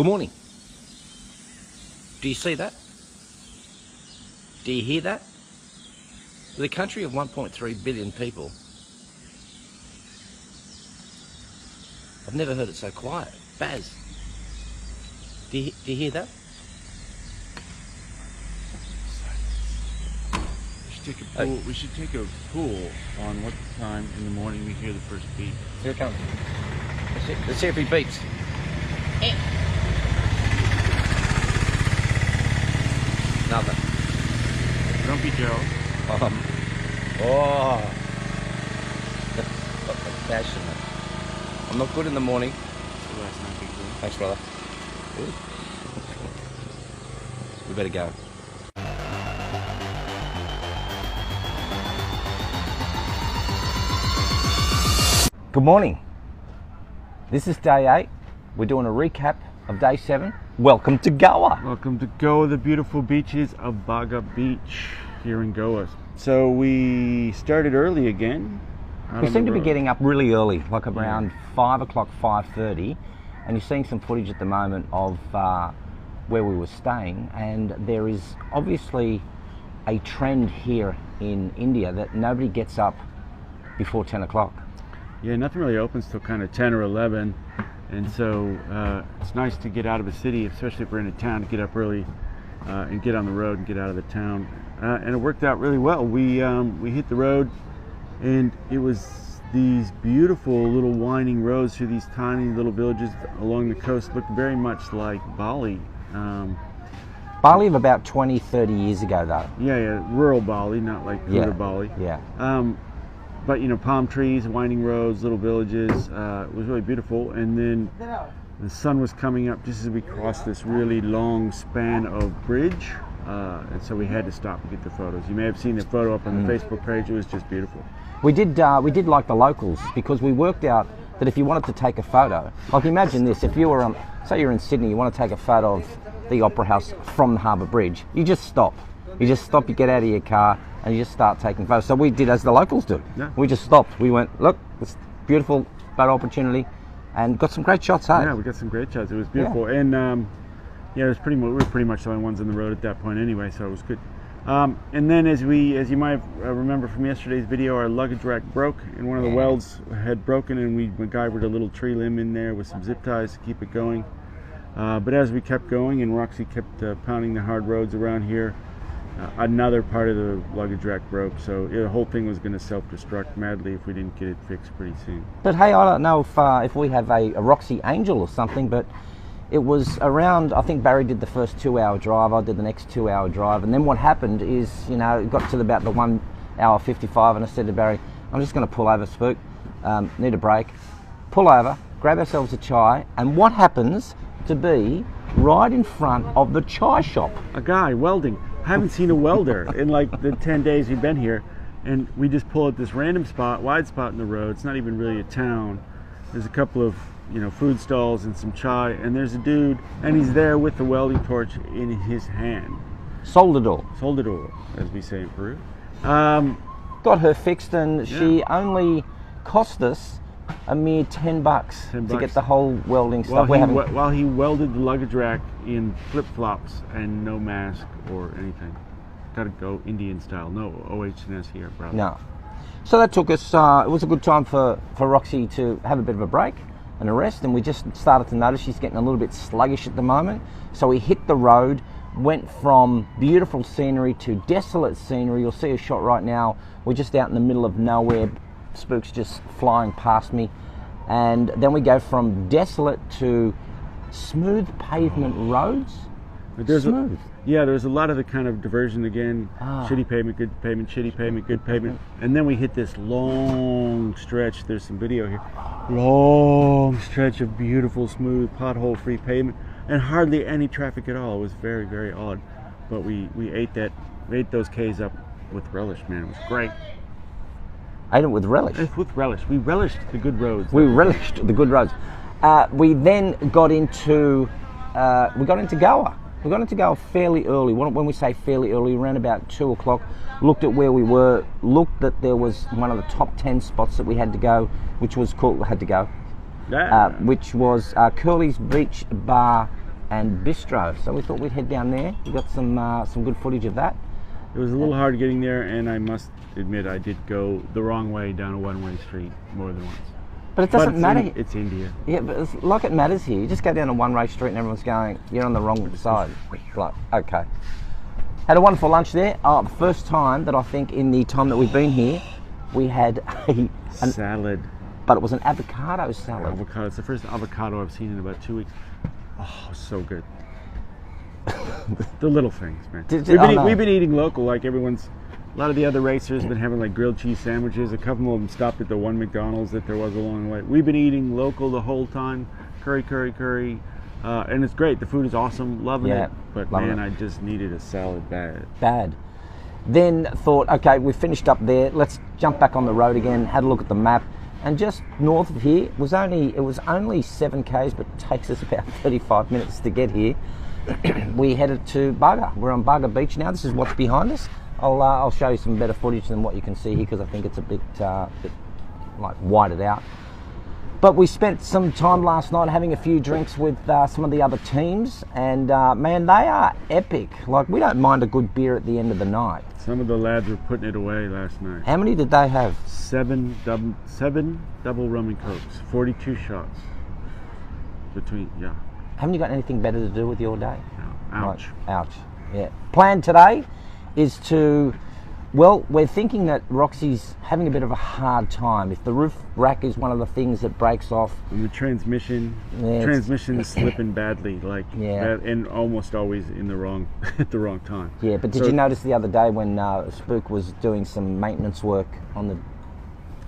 Good morning. Do you see that? Do you hear that? With a country of 1.3 billion people, I've never heard it so quiet. Baz, do you hear that? We should take a pool on what time in the morning we hear the first beep. Here it comes. Let's see if he beeps. Nothing. Grumpy Gerald. Passionate. I'm not good in the morning. So last night, big deal. Thanks, brother. Good. We better go. Good morning. This is day 8. We're doing a recap of day 7. Welcome to Goa. Welcome to Goa, the beautiful beaches of Baga Beach here in Goa. So we started early again. We seem to be getting up really early, like around 5 o'clock, 5:30, and you're seeing some footage at the moment of where we were staying, and there is obviously a trend here in India that nobody gets up before 10 o'clock. Yeah, nothing really opens till kind of 10 or 11, and so it's nice to get out of the city, especially if we're in a town, to get up early and get on the road and get out of the town. And it worked out really well. We hit the road, and it was these beautiful little winding roads through these tiny little villages along the coast. Looked very much like Bali. Bali of about 20, 30 years ago, though. Yeah, rural Bali, not like Huda Bali. Yeah. But you know, palm trees, winding roads, little villages. It was really beautiful. And then the sun was coming up just as we crossed this really long span of bridge, and so we had to stop and get the photos. You may have seen the photo up on the Facebook page. It was just beautiful. We did like the locals, because we worked out that if you wanted to take a photo, like imagine this, if you were say you're in Sydney, you want to take a photo of the Opera House from the Harbour Bridge, you just stop. You just stop, you get out of your car, and you just start taking photos. So we did as the locals do. Yeah. We just stopped. We went, look, this beautiful photo opportunity, and got some great shots, hey? Yeah, we got some great shots. It was beautiful. Yeah. And yeah, it was we were pretty much the only ones on the road at that point anyway, so it was good. And then as you might remember from yesterday's video, our luggage rack broke, and one of the welds had broken, and we MacGyvered a little tree limb in there with some zip ties to keep it going. But as we kept going and Roxy kept pounding the hard roads around here, another part of the luggage rack broke, so the whole thing was going to self-destruct madly if we didn't get it fixed pretty soon. But hey, I don't know if we have a Roxy Angel or something, but it was around, I think Barry did the first 2-hour drive, I did the next 2-hour drive, and then what happened is, you know, it got to about the 1 hour 55, and I said to Barry, I'm just going to pull over, Spook, need a break, pull over, grab ourselves a chai, and what happens to be right in front of the chai shop? A guy welding. I haven't seen a welder in like the 10 days we've been here, and we just pull at this random spot, wide spot in the road. It's not even really a town. There's a couple of, you know, food stalls and some chai, and there's a dude, and he's there with the welding torch in his hand. Soldador, as we say in Peru. Got her fixed, and she only cost us a mere $10 to get the whole welding stuff. While he welded the luggage rack in flip-flops and no mask or anything. Gotta go Indian style. No OH&S here, brother. No. So that took us, it was a good time for Roxy to have a bit of a break and a rest, and we just started to notice she's getting a little bit sluggish at the moment. So we hit the road, went from beautiful scenery to desolate scenery. You'll see a shot right now. We're just out in the middle of nowhere. Spook's just flying past me, and then we go from desolate to smooth pavement roads. There's a lot of the kind of diversion again. Shitty pavement, good pavement, shitty pavement, good pavement, and then we hit this long stretch. There's some video here. Long stretch of beautiful, smooth, pothole-free pavement, and hardly any traffic at all. It was very, very odd, but we ate those K's up with relish, man. It was great. Ate it with relish. With relish. We relished the good roads. We relished the good roads. We then got into Goa. We got into Goa fairly early. When we say fairly early, around about 2 o'clock. Looked at where we were. Looked that there was one of the top 10 spots that we had to go, which was called which was Curly's Beach Bar and Bistro. So we thought we'd head down there. We got some good footage of that. It was a little hard getting there, and I must admit I did go the wrong way down a one-way street more than once. But it doesn't matter. It's India. Yeah, but it's like it matters here. You just go down a one-way street and everyone's going, you're on the wrong side. Like, okay. Had a wonderful lunch there. The first time that I think in the time that we've been here, we had a salad. But it was an avocado salad. Avocado. It's the first avocado I've seen in about 2 weeks. Oh, so good. The little things, man. We've been eating local, like everyone's. A lot of the other racers have been having like grilled cheese sandwiches. A couple of them stopped at the one McDonald's that there was along the way. We've been eating local the whole time. Curry. And it's great. The food is awesome. Loving it. But man, I just needed a salad bad. Then thought, okay, we finished up there. Let's jump back on the road again. Had a look at the map. And just north of here, it was only 7 k's, but it takes us about 35 minutes to get here. We headed to Bugger. We're on Bugger Beach now. This is what's behind us. I'll show you some better footage than what you can see here because I think it's a bit like whited out. But we spent some time last night having a few drinks with some of the other teams, and man, they are epic. Like, we don't mind a good beer at the end of the night. Some of the lads were putting it away last night. How many did they have? Seven double rum and cokes, 42 shots between. Yeah. Haven't you got anything better to do with your day? No. Ouch. Like, ouch. Yeah. Plan today is to. Well, we're thinking that Roxy's having a bit of a hard time. If the roof rack is one of the things that breaks off. And the transmission is slipping badly, and almost always in the wrong at the wrong time. Yeah, but did you notice the other day when Spook was doing some maintenance work on the...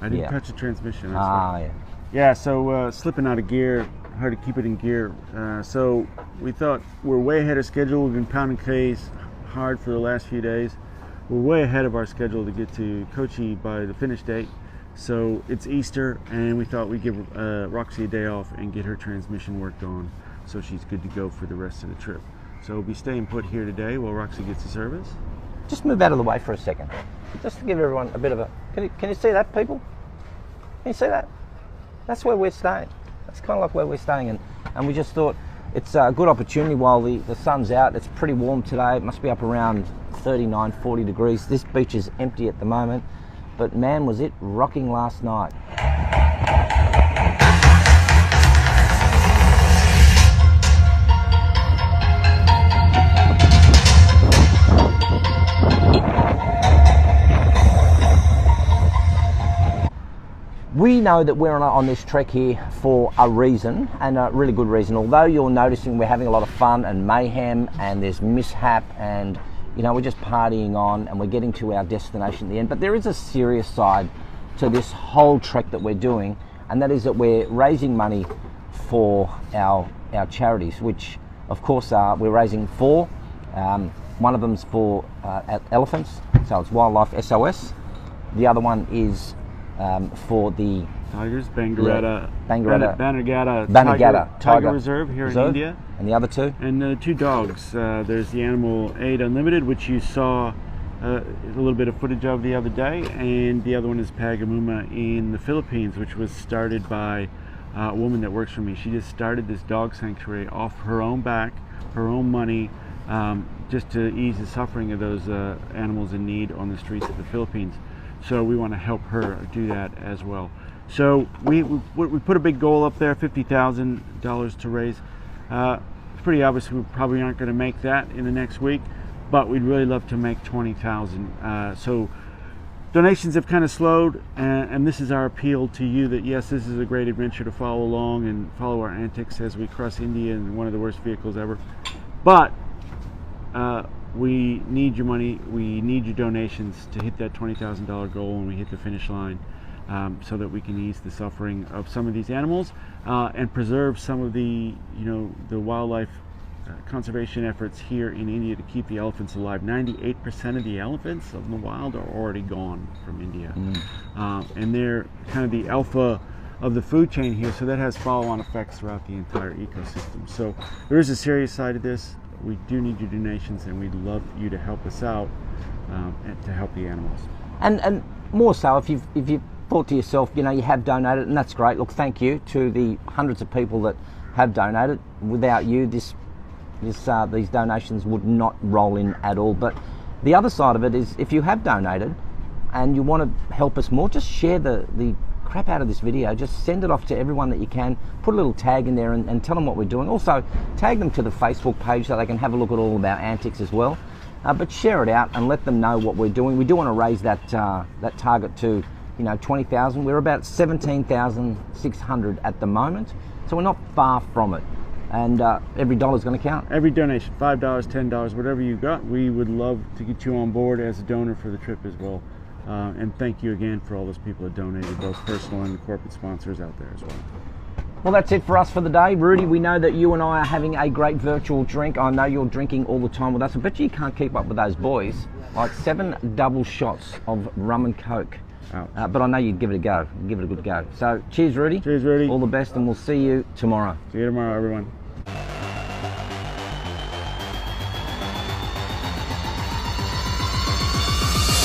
I didn't touch the transmission. Yeah. Yeah, so slipping out of gear, hard to keep it in gear. So we thought we're way ahead of schedule. We've been pounding K's hard for the last few days. We're way ahead of our schedule to get to Kochi by the finish date. So it's Easter, and we thought we'd give Roxy a day off and get her transmission worked on so she's good to go for the rest of the trip. So we'll be staying put here today while Roxy gets the service. Just move out of the way for a second. Just to give everyone a bit of a... Can you see that, people? Can you see that? That's where we're staying. That's kind of like where we're staying. And we just thought it's a good opportunity while the sun's out. It's pretty warm today. It must be up around 39, 40 degrees. This beach is empty at the moment, but man, was it rocking last night. We know that we're on this trek here for a reason, and a really good reason. Although you're noticing we're having a lot of fun and mayhem, and there's mishap, and you know, we're just partying on, and we're getting to our destination at the end. But there is a serious side to this whole trek that we're doing, and that is that we're raising money for our charities, which of course we're raising for. One of them's for elephants, so it's Wildlife SOS. The other one is for the tigers, Bannerghatta Tiger Reserve here in India. And the other two? And the 2 dogs. There's the Animal Aid Unlimited, which you saw a little bit of footage of the other day, and the other one is Pagamuma in the Philippines, which was started by a woman that works for me. She just started this dog sanctuary off her own back, her own money, just to ease the suffering of those animals in need on the streets of the Philippines. So we want to help her do that as well. So we put a big goal up there, $50,000 to raise. It's pretty obvious we probably aren't going to make that in the next week, but we'd really love to make 20,000. So donations have kind of slowed, and this is our appeal to you that yes, this is a great adventure to follow along and follow our antics as we cross India in one of the worst vehicles ever. But we need your money, we need your donations to hit that $20,000 goal when we hit the finish line, so that we can ease the suffering of some of these animals and preserve some of the wildlife conservation efforts here in India to keep the elephants alive. 98% of the elephants of the wild are already gone from India, and they're kind of the alpha of the food chain here, so that has follow-on effects throughout the entire ecosystem. So there is a serious side of this. We do need your donations, and we'd love you to help us out and to help the animals. And more so, if you've thought to yourself, you have donated, and that's great. Look, thank you to the hundreds of people that have donated. Without you, this these donations would not roll in at all. But the other side of it is, if you have donated and you want to help us more, just share the crap out of this video. Just send it off to everyone that you can. Put a little tag in there and tell them what we're doing. Also, tag them to the Facebook page so they can have a look at all of our antics as well. But share it out and let them know what we're doing. We do want to raise that that target to 20,000. We're about 17,600 at the moment, so we're not far from it. And every dollar's going to count. Every donation, $5, $10, whatever you got, we would love to get you on board as a donor for the trip as well. And thank you again for all those people that donated, both personal and the corporate sponsors out there as well. Well, that's it for us for the day. Rudy, we know that you and I are having a great virtual drink. I know you're drinking all the time with us. I bet you can't keep up with those boys. Like 7 double shots of rum and coke. But I know you'd give it a go. Give it a good go. So cheers, Rudy. Cheers, Rudy. All the best, and we'll see you tomorrow. See you tomorrow, everyone.